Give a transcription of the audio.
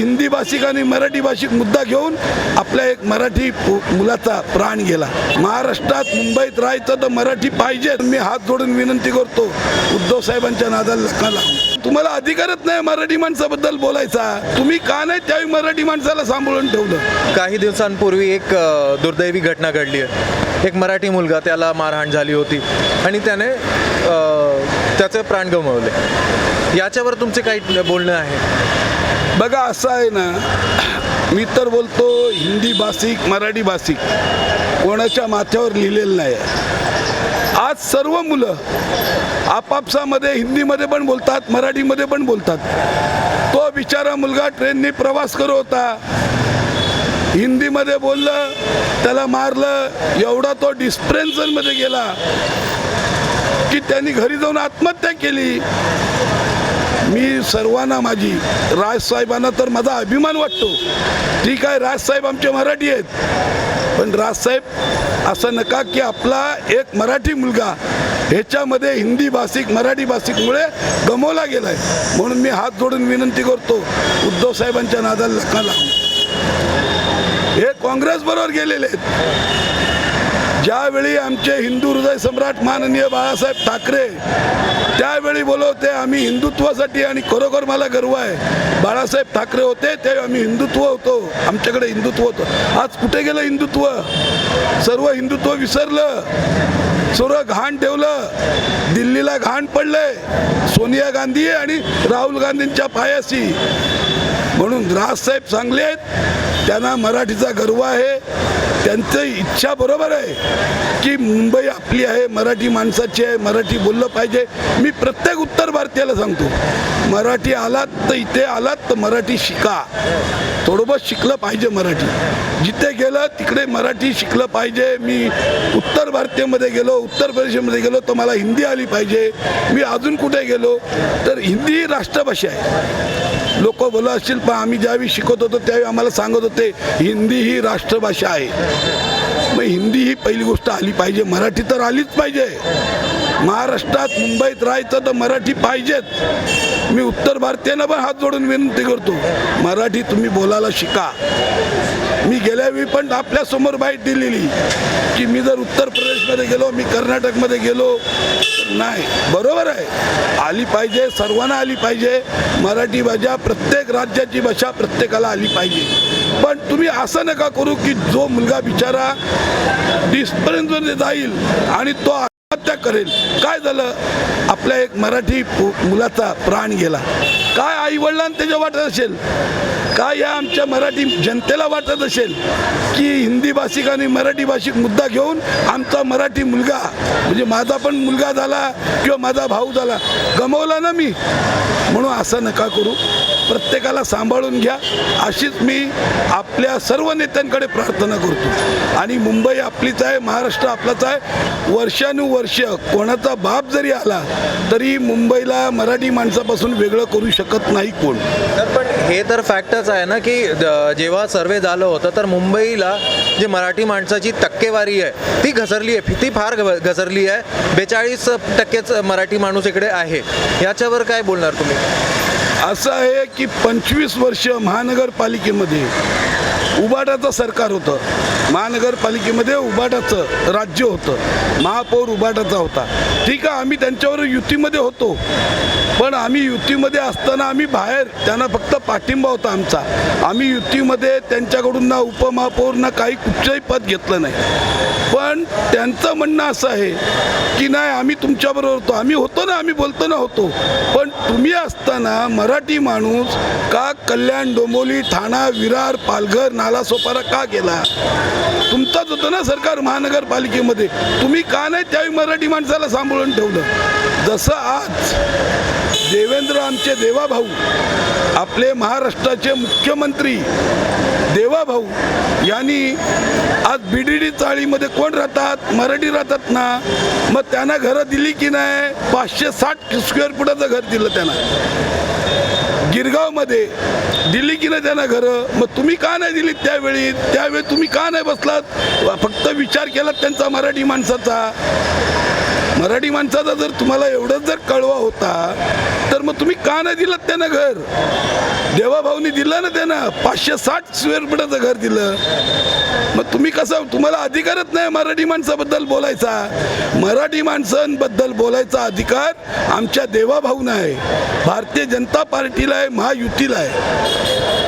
हिंदी भाषिक आणि मराठी भाषिक मुद्दा घेऊन आपल्या एक मराठी मुलाचा प्राण गेला। महाराष्ट्रात मुंबईत राहायचं तर मराठी पाहिजे। मी हात जोडून विनंती करतो, उद्धव साहेबांच्या नादाला नका लागू। तुम्हाला अधिकारच नाही मराठी माणसाबद्दल बोलायचा। तुम्ही का नाही त्यावेळी मराठी माणसाला सांभाळून ठेवलं? काही दिवसांपूर्वी एक दुर्दैवी घटना घडली आहे। एक मराठी मुलगा, त्याला मारहाण झाली होती आणि त्याने त्याचे प्राण गमावले। याच्यावर तुमचे काही बोलणं आहे? बघा, असं आहे ना, मी तर बोलतो हिंदी भाषिक मराठी भाषिक कोणाच्या माथ्यावर लिहिलेलं नाही। आज सर्व मुलं आपापसामध्ये हिंदीमध्ये पण बोलतात, मराठीमध्ये पण बोलतात। तो बिचारा मुलगा ट्रेननी प्रवास करत होता, हिंदीमध्ये बोललं, त्याला मारलं। एवढा तो डिस्प्रेन्सनमध्ये गेला की त्यांनी घरी जाऊन आत्महत्या केली। मी सर्वांना, माझी राजसाहेबांना तर माझा अभिमान वाटतो। ठीक आहे, राजसाहेब आमचे मराठी आहेत, पण राजसाहेब असं नका की आपला एक मराठी मुलगा ह्याच्यामध्ये हिंदी भाषिक मराठी भाषिकमुळे गमावला गेलाय। म्हणून मी हात जोडून विनंती करतो, उद्धव साहेबांच्या नादाला नका लागू। हे काँग्रेस बरोबर गेलेले आहेत। ज्यावेळी आमचे हिंदू हृदय सम्राट माननीय बाळासाहेब ठाकरे त्यावेळी बोलवते आम्ही हिंदुत्वासाठी, आणि खरोखर मला गर्व आहे। बाळासाहेब ठाकरे होते तेव्हा आम्ही हिंदुत्व होतो, आमच्याकडे हिंदुत्व होतं। आज कुठे गेलं हिंदुत्व? सर्व हिंदुत्व विसरलं, सर्व घाण ठेवलं। दिल्लीला घाण पडलंय सोनिया गांधी आणि राहुल गांधींच्या पायाशी। म्हणून राजसाहेब चांगले आहेत, त्यांना मराठीचा गर्व आहे, त्यांची इच्छा बरोबर आहे की मुंबई आपली आहे, मराठी माणसाची आहे, मराठी बोललं पाहिजे। मी प्रत्येक उत्तर भारतीयाला सांगतो, मराठी आलात तर इथे आलात तर मराठी शिका, थोडं बहुत शिकलं पाहिजे मराठी। जिथे गेलं तिकडे मराठी शिकलं पाहिजे। मी उत्तर भारतीयमध्ये गेलो, उत्तर प्रदेशमध्ये गेलो तर मला हिंदी आली पाहिजे। मी अजून कुठे गेलो तर हिंदी ही राष्ट्रभाषा आहे। लोक बोलत असतील, पण आम्ही ज्यावेळी शिकत होतो त्यावेळी आम्हाला सांगत होते हिंदी ही राष्ट्रभाषा आहे। मग हिंदी ही पहिली गोष्ट आली पाहिजे, मराठी तर आलीच पाहिजे। महाराष्ट्रात मुंबईत राहायचं तर मराठी पाहिजेत। मी उत्तर भारतीयांना पण हात जोडून विनंती करतो, मराठी तुम्ही बोलायला शिका। मी गेल्या वेळी पण आपल्यासमोर बाईट दिलेली की मी जर उत्तर प्रदेशमध्ये गेलो, मी कर्नाटकमध्ये गेलो तर नाही, बरोबर आहे, आली पाहिजे, सर्वांना आली पाहिजे। मराठी भाषा प्रत्येक राज्याची भाषा प्रत्येकाला आली पाहिजे। पण तुम्ही असं नका करू की जो मुलगा बिचारा डिस्प्रेन्समध्ये जाईल आणि तो आत्महत्या करेल। काय झालं? आपल्या एक मराठी मुलाचा प्राण गेला। काय आई वडिलांना त्याच्या वाटत असेल, काय या आमच्या मराठी जनतेला वाटत असेल की हिंदी भाषिक आणि मराठी भाषिक मुद्दा घेऊन आमचा मराठी मुलगा, म्हणजे माझा पण मुलगा झाला किंवा माझा भाऊ झाला, गमावला ना मी। म्हणून असं नका करू, प्रत्येकाला सांभाळून घ्या, अशीच मी आपल्या सर्व नेत्यांकडे प्रार्थना करतो। आणि मुंबई आपलीच आहे, महाराष्ट्र आपलाच आहे। वर्षानुवर्ष कोणाचा बाप जरी आला तरी मुंबईला मराठी माणसापासून वेगळं करू शकत नाही कोण। पण हे तर फॅक्टच आहे ना की जेव्हा सर्वे झालं होतं तर मुंबईला जे मराठी माणसाची टक्केवारी आहे ती घसरली आहे, ती फार घसरली आहे। 42% मराठी माणूस इकडे आहे। याच्यावर काय बोलणार तुम्ही? असं आहे की 25 वर्ष महानगरपालिकेमध्ये उबाटाचं सरकार होतं, महानगरपालिकेमध्ये उबाटाचं राज्य होतं, महापौर उबाटाचा होता। ठीक आहे, आम्ही त्यांच्यावर युतीमध्ये होतो, पण आम्ही युतीमध्ये असताना आम्ही बाहेर, त्यांना फक्त पाठिंबा होता आमचा। आम्ही युतीमध्ये त्यांच्याकडून ना उपमहापौर ना काही कुठचंही पद घेतलं नाही। पण त्यांचं म्हणणं असं आहे की नाही, आम्ही तुमच्याबरोबर होतो, आम्ही होतो ना, आम्ही बोलतो ना होतो, पण तुम्ही असताना मराठी माणूस का कल्याण, डोंबिवली, ठाणा, विरार, पालघर, नालासोपारा का गेला? तुमचाच होतं ना सरकार महानगरपालिकेमध्ये, तुम्ही का नाही त्यावेळी मराठी माणसाला सांभाळून ठेवलं? जसं आज देवेंद्र, आमचे देवाभाऊ, आपले महाराष्ट्राचे मुख्यमंत्री देवाभाऊ यांनी आज BDD चाळीमध्ये कोण राहतात? मराठी राहतात ना। मग त्यांना घरं दिली की नाही? 560 स्क्वेअर फुटाचं घर दिलं त्यांना। गिरगावमध्ये दिली की नाही त्यांना घरं? मग तुम्ही का नाही दिली त्यावेळी? त्यावेळी तुम्ही का नाही बसलात? फक्त विचार केला त्यांचा मराठी माणसाचा? मराठी माणसाचा जर तुम्हाला एवढंच जर कळवा होता तर मग तुम्ही का नाही दिलं त्यांना घर? देवाभाऊनी दिलं ना त्यांना, 560 स्क्वेअर फुटाचं घर दिलं. मग तुम्ही कसं, तुम्हाला अधिकारच नाही मराठी माणसाबद्दल बोलायचा. मराठी माणसांबद्दल बोलायचा अधिकार आमच्या देवाभाऊना आहे, भारतीय जनता पार्टीला आहे, महायुतीला आहे.